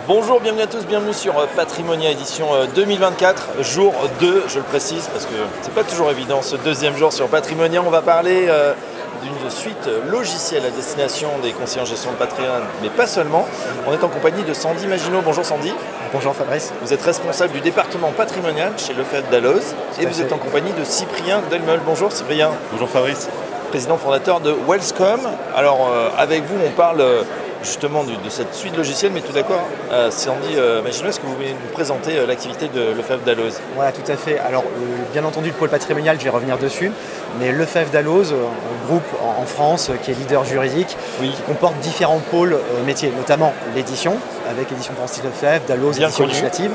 Bonjour, bienvenue à tous, bienvenue sur Patrimonia édition 2024, jour 2, je le précise parce que c'est pas toujours évident ce deuxième jour sur Patrimonia. On va parler d'une suite logicielle à destination des conseillers en gestion de patrimoine, mais pas seulement. On est en compagnie de Sandy Maginot. Bonjour Sandy. Bonjour Fabrice. Vous êtes responsable du département patrimonial chez Lefebvre Dalloz et vous êtes en compagnie de Cyprien Delmeul. Bonjour Cyprien. Bonjour Fabrice. Président fondateur de Wellscom. Alors avec vous on parle justement de cette suite logicielle, mais tout d'accord, Sandy Maginot, est-ce que vous voulez nous présenter l'activité de Lefebvre Dalloz? Voilà, tout à fait. Alors, bien entendu, le pôle patrimonial, je vais revenir dessus, mais Lefebvre Dalloz, un groupe en France qui est leader juridique, qui comporte différents pôles métiers, notamment l'édition, avec l'édition Francis Lefebvre, Dalloz, édition législative,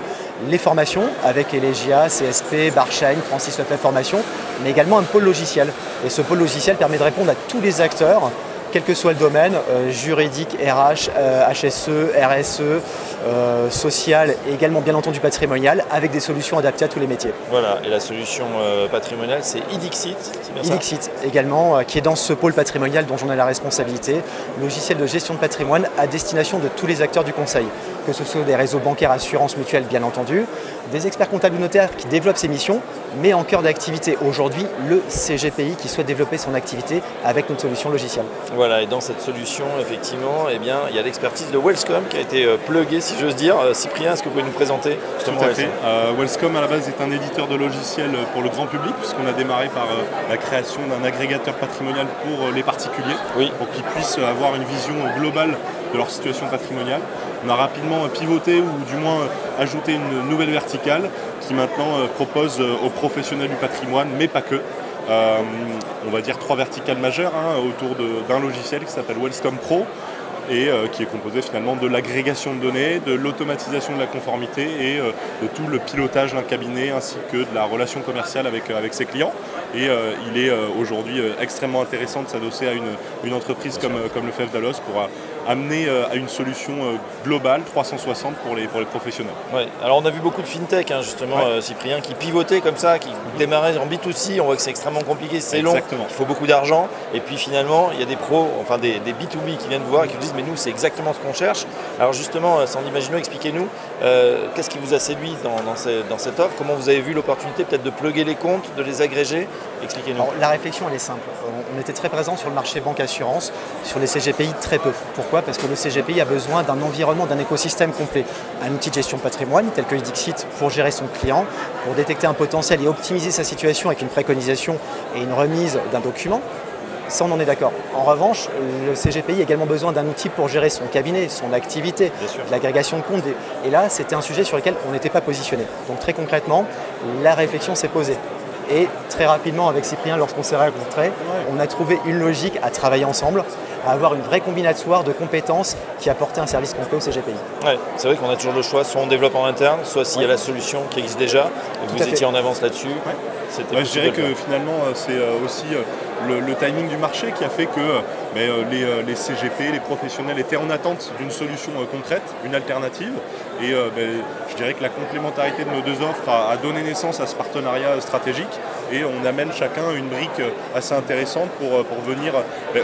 les formations, avec Elegia, CSP, Barshine, Francis Lefebvre Formation, mais également un pôle logiciel. Et ce pôle logiciel permet de répondre à tous les acteurs, quel que soit le domaine, juridique, RH, HSE, RSE, social et également bien entendu patrimonial, avec des solutions adaptées à tous les métiers. Voilà, et la solution patrimoniale, c'est Idixit, c'est bien ça? Idixit également, qui est dans ce pôle patrimonial dont j'en ai la responsabilité, logiciel de gestion de patrimoine à destination de tous les acteurs du conseil, que ce soit des réseaux bancaires, assurances, mutuelles bien entendu, des experts comptables ou notaires qui développent ces missions, mais en cœur d'activité aujourd'hui, le CGPI qui souhaite développer son activité avec notre solution logicielle. Voilà, et dans cette solution, effectivement, eh bien, il y a l'expertise de Wellscom qui a été pluguée, si j'ose dire. Cyprien, est-ce que vous pouvez nous présenter justement Tout à fait. Wellscom, à la base, est un éditeur de logiciels pour le grand public, puisqu'on a démarré par la création d'un agrégateur patrimonial pour les particuliers, pour qu'ils puissent avoir une vision globale de leur situation patrimoniale. On a rapidement pivoté, ou du moins ajouté une nouvelle verticale, qui maintenant propose aux professionnels du patrimoine, mais pas que, on va dire 3 verticales majeures autour d'un logiciel qui s'appelle Wellscom Pro et qui est composé finalement de l'agrégation de données, de l'automatisation de la conformité et de tout le pilotage d'un cabinet ainsi que de la relation commerciale avec ses clients. Et il est aujourd'hui extrêmement intéressant de s'adosser à une entreprise comme Lefebvre Dalloz pour amener à une solution globale 360 pour les professionnels. Ouais. Alors on a vu beaucoup de fintech justement, Cyprien, qui pivotaient comme ça, qui démarraient en B2C. On voit que c'est extrêmement compliqué, c'est long, il faut beaucoup d'argent. Et puis finalement, il y a des pros, enfin des B2B qui viennent voir et qui vous disent mais nous c'est exactement ce qu'on cherche. Alors justement, Sandy Maginot, expliquez-nous qu'est-ce qui vous a séduit dans cette offre? Comment vous avez vu l'opportunité peut-être de plugger les comptes, de les agréger? Expliquez-nous. La réflexion elle est simple. On était très présent sur le marché banque assurance, sur les CGPI très peu. Pourquoi? Parce que le CGPI a besoin d'un environnement, d'un écosystème complet. Un outil de gestion de patrimoine tel que Idixit pour gérer son client, pour détecter un potentiel et optimiser sa situation avec une préconisation et une remise d'un document. Ça, on en est d'accord. En revanche, le CGPI a également besoin d'un outil pour gérer son cabinet, son activité, l'agrégation de comptes. Et là, c'était un sujet sur lequel on n'était pas positionné. Donc très concrètement, la réflexion s'est posée. Et très rapidement, avec Cyprien, lorsqu'on s'est rencontrés, on a trouvé une logique à travailler ensemble, à avoir une vraie combinatoire de compétences qui apportait un service complet au CGPI. Ouais, c'est vrai qu'on a toujours le choix, soit on développe en interne, soit s'il y a la solution qui existe déjà, et vous étiez en avance là-dessus. Je dirais que finalement, c'est aussi le timing du marché qui a fait que les CGP, les professionnels étaient en attente d'une solution concrète, une alternative. Et je dirais que la complémentarité de nos deux offres a donné naissance à ce partenariat stratégique. Et on amène chacun une brique assez intéressante pour venir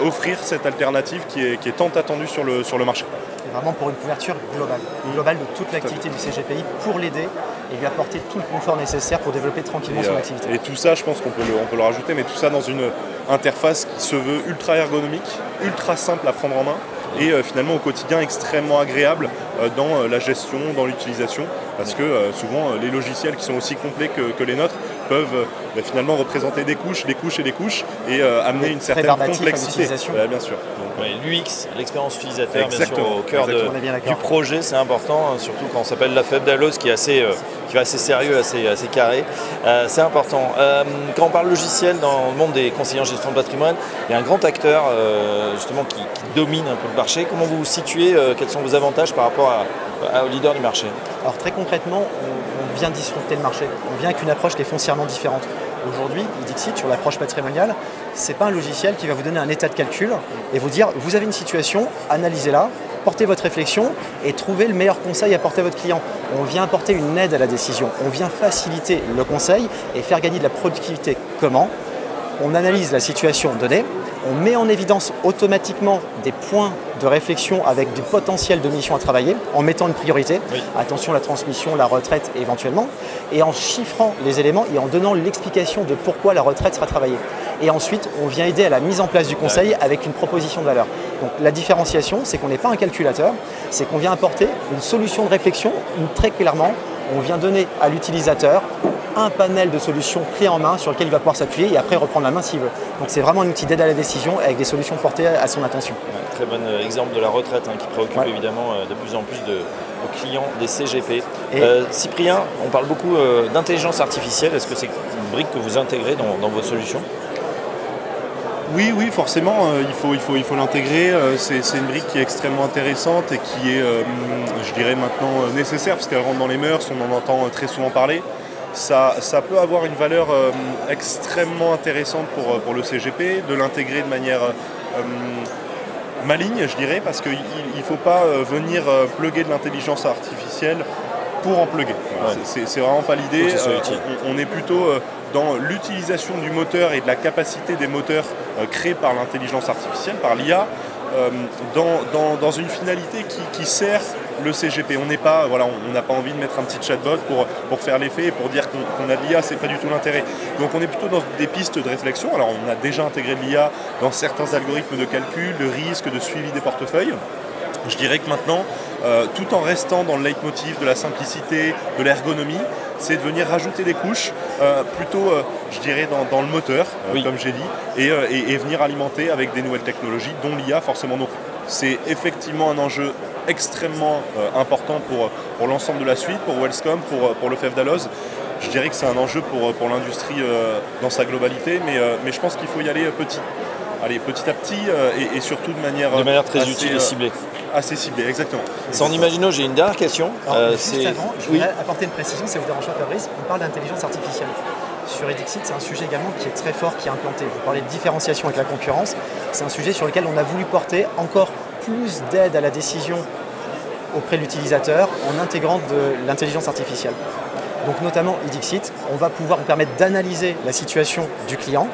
offrir cette alternative qui est tant attendue sur le marché. Et vraiment pour une couverture globale de toute l'activité du CGPI pour l'aider et lui apporter tout le confort nécessaire pour développer tranquillement son activité. Et tout ça, je pense qu'on peut le rajouter, mais tout ça dans une interface qui se veut ultra ergonomique, ultra simple à prendre en main et finalement au quotidien extrêmement agréable dans la gestion, dans l'utilisation, parce que souvent les logiciels qui sont aussi complets que les nôtres peuvent finalement représenter des couches et amener une certaine complexité. Bien sûr. L'UX, l'expérience utilisateur, bien sûr, au cœur du projet, c'est important, surtout quand on s'appelle Lefebvre Dalloz, qui est assez sérieux, assez carré. C'est important. Quand on parle logiciel dans le monde des conseillers en gestion de patrimoine, il y a un grand acteur justement qui domine un peu le marché. Comment vous vous situez? Quels sont vos avantages par rapport au leader du marché? Alors très concrètement, on vient disrupter le marché. On vient avec une approche qui est foncièrement différente. Aujourd'hui, Idixit, sur l'approche patrimoniale, ce n'est pas un logiciel qui va vous donner un état de calcul et vous dire vous avez une situation, analysez-la, portez votre réflexion et trouvez le meilleur conseil à apporter à votre client. On vient apporter une aide à la décision, on vient faciliter le conseil et faire gagner de la productivité. Comment? On analyse la situation donnée, on met en évidence automatiquement des points de réflexion avec du potentiel de mission à travailler, en mettant une priorité, attention la transmission, la retraite éventuellement, et en chiffrant les éléments et en donnant l'explication de pourquoi la retraite sera travaillée. Et ensuite, on vient aider à la mise en place du conseil avec une proposition de valeur. Donc la différenciation, c'est qu'on n'est pas un calculateur, c'est qu'on vient apporter une solution de réflexion où très clairement, on vient donner à l'utilisateur un panel de solutions clés en main sur lequel il va pouvoir s'appuyer et après reprendre la main s'il veut. Donc c'est vraiment un outil d'aide à la décision avec des solutions portées à son attention. Très bon exemple de la retraite qui préoccupe évidemment de plus en plus de clients des CGP. Cyprien, on parle beaucoup d'intelligence artificielle. Est-ce que c'est une brique que vous intégrez dans vos solutions ? Oui, forcément, il faut l'intégrer. C'est une brique qui est extrêmement intéressante et qui est, je dirais maintenant, nécessaire parce qu'elle rentre dans les mœurs, on en entend très souvent parler. Ça peut avoir une valeur extrêmement intéressante pour le CGP, de l'intégrer de manière maligne, je dirais, parce qu'il ne faut pas venir plugger de l'intelligence artificielle pour en plugger. C'est vraiment pas l'idée. On est plutôt dans l'utilisation du moteur et de la capacité des moteurs créés par l'intelligence artificielle, par l'IA, dans une finalité qui sert le CGP. On n'a pas envie de mettre un petit chatbot pour faire l'effet et pour dire qu'on a de l'IA, c'est pas du tout l'intérêt. Donc on est plutôt dans des pistes de réflexion. Alors on a déjà intégré de l'IA dans certains algorithmes de calcul, de risque, de suivi des portefeuilles. Je dirais que maintenant, tout en restant dans le leitmotiv de la simplicité, de l'ergonomie, c'est de venir rajouter des couches, plutôt, je dirais, dans le moteur, comme j'ai dit, et venir alimenter avec des nouvelles technologies, dont l'IA forcément. Donc c'est effectivement un enjeu extrêmement important pour l'ensemble de la suite, pour Wellscom, pour le FEV Dalloz. Je dirais que c'est un enjeu pour l'industrie dans sa globalité, mais je pense qu'il faut y aller petit à petit et surtout de manière très utile et ciblée. Assez ciblée, exactement. Sans Imagino, j'ai une dernière question. Juste avant, je voudrais apporter une précision, si ça vous dérange pas Fabrice, on parle d'intelligence artificielle. Sur Edixit, c'est un sujet également qui est très fort, qui est implanté. Vous parlez de différenciation avec la concurrence, c'est un sujet sur lequel on a voulu porter encore plus d'aide à la décision auprès de l'utilisateur en intégrant de l'intelligence artificielle. Donc notamment Edixit, on va pouvoir vous permettre d'analyser la situation du client,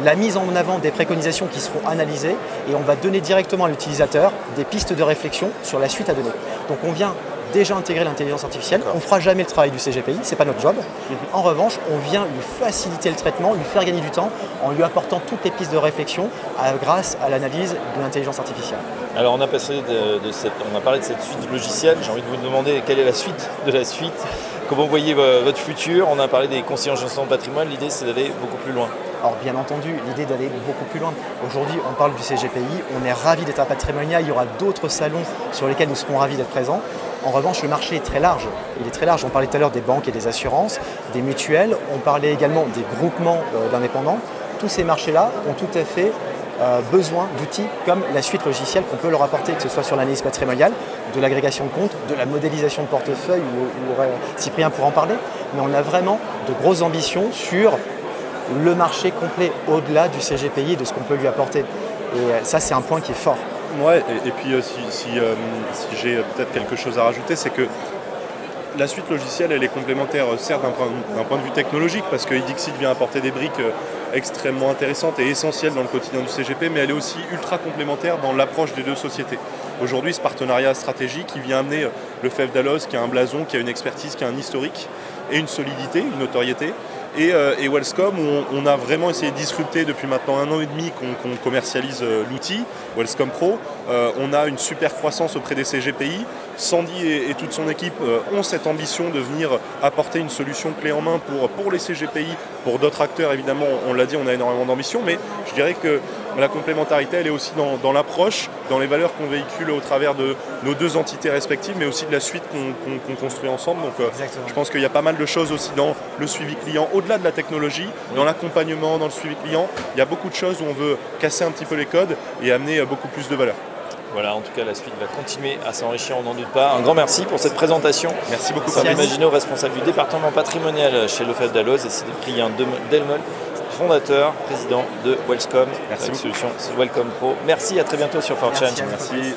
la mise en avant des préconisations qui seront analysées et on va donner directement à l'utilisateur des pistes de réflexion sur la suite à donner. Donc on vient déjà intégrer l'intelligence artificielle, on ne fera jamais le travail du CGPI, ce n'est pas notre job. En revanche, on vient lui faciliter le traitement, lui faire gagner du temps en lui apportant toutes les pistes de réflexion grâce à l'analyse de l'intelligence artificielle. Alors on a parlé de cette suite logicielle, j'ai envie de vous demander quelle est la suite de la suite. Comment vous voyez votre futur? On a parlé des conseillers en gestion de patrimoine, l'idée c'est d'aller beaucoup plus loin. Alors bien entendu, l'idée d'aller beaucoup plus loin. Aujourd'hui, on parle du CGPI, on est ravis d'être à Patrimonia, il y aura d'autres salons sur lesquels nous serons ravis d'être présents. En revanche, le marché est très large. Il est très large. On parlait tout à l'heure des banques et des assurances, des mutuelles, on parlait également des groupements d'indépendants. Tous ces marchés-là ont tout à fait besoin d'outils comme la suite logicielle qu'on peut leur apporter, que ce soit sur l'analyse patrimoniale, de l'agrégation de comptes, de la modélisation de portefeuille, où Cyprien pourra en parler, mais on a vraiment de grosses ambitions sur le marché complet au-delà du CGPI et de ce qu'on peut lui apporter. Et ça, c'est un point qui est fort. Ouais, et puis si j'ai peut-être quelque chose à rajouter, c'est que la suite logicielle, elle est complémentaire, certes d'un point de vue technologique, parce que Edixit vient apporter des briques extrêmement intéressantes et essentielles dans le quotidien du CGP, mais elle est aussi ultra complémentaire dans l'approche des deux sociétés. Aujourd'hui, ce partenariat stratégique, il vient amener le FEV Dalloz, qui a un blason, qui a une expertise, qui a un historique et une solidité, une notoriété, et Wellscom, où on a vraiment essayé de disrupter depuis maintenant 1 an et demi qu'on commercialise l'outil, Wellscom Pro. On a une super croissance auprès des CGPI. Sandy et toute son équipe ont cette ambition de venir apporter une solution clé en main pour les CGPI, pour d'autres acteurs évidemment, on l'a dit, on a énormément d'ambition, mais je dirais que la complémentarité, elle est aussi dans l'approche, dans les valeurs qu'on véhicule au travers de nos deux entités respectives, mais aussi de la suite qu'on construit ensemble. Donc je pense qu'il y a pas mal de choses aussi dans le suivi client, au-delà de la technologie, dans l'accompagnement, dans le suivi client. Il y a beaucoup de choses où on veut casser un petit peu les codes et amener beaucoup plus de valeur. Voilà, en tout cas, la suite va continuer à s'enrichir, on n'en doute pas. Un grand merci pour cette présentation. Merci beaucoup. Sam Imagino, responsable du département patrimonial chez le FEV Dalloz, et Cyprien Delmolle, fondateur, président de Wellscom, Merci avec solution Wellcom Pro. Merci, à très bientôt sur 4Change. Merci.